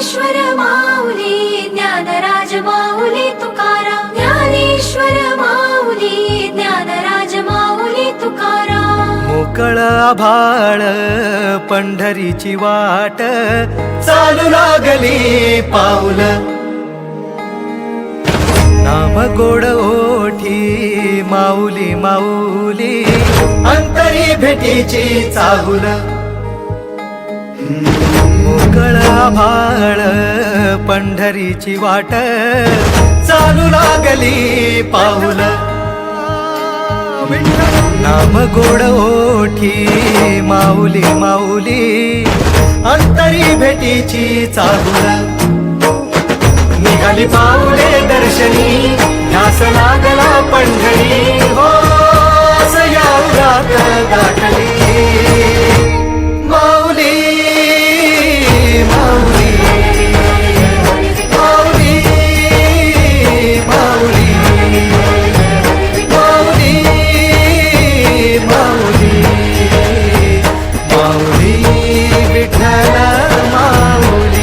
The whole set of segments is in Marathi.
ज्ञानेश्वर माऊली ज्ञानराज माऊली तुकाराम ज्ञानेश्वर माऊली ज्ञानराज माऊली तुकाराम मोकळ आभाळ पंढरीची वाट चालू लागली पाऊल नाम गोड ओठी माऊली माऊली अंतरी भेटीची चाहुल मोकळ आभाळ पंढरीची वाट चालू लागली पाऊल नाम गोड ओठी माऊली माऊली अंतरी भेटीची चाहुल निघाली पाऊले दर्शनी ध्यास लागला पंढरी हो सयाउरात दाटली माऊली माऊली माऊली माऊली माऊली माऊली माऊली विठ्ठल माऊली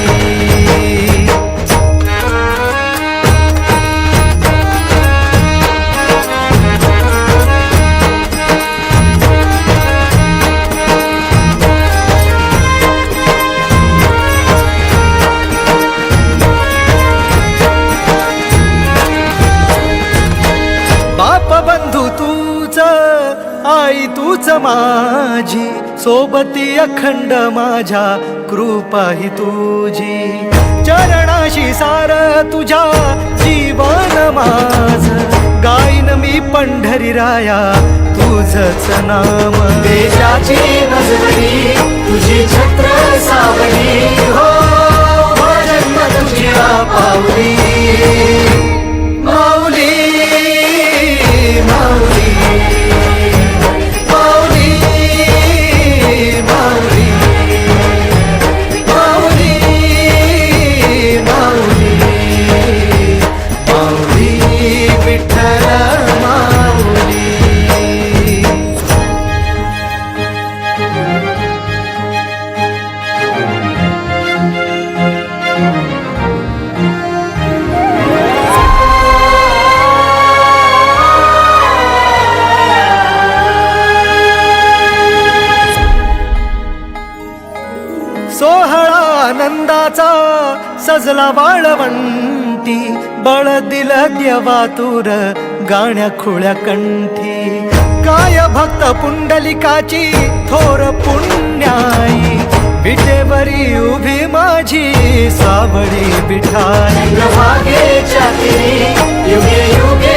बंधू तूच आई तूच माझी सोबती अखंड माझ्या कृपा ही तुझी चरणाशी सार तुझ्या जीवन माझ गाईन मी पंढरी राया तुझच नाम देशाची मजबरी तुझी छत्र सावली हो जन्म तुझ्या पावली माऊली माऊली माऊली माऊली माऊली माऊली माऊली विठ्ठल माऊली सोहळा आनंदाचा सजला वाळवंटी बळ दिल देवातुर गाण्या खुळ्या कंठी काय भक्त पुंडलिकाची थोर पुण्याई विटेवरी उभी माझी सावळी विठाई भागे युगे युगे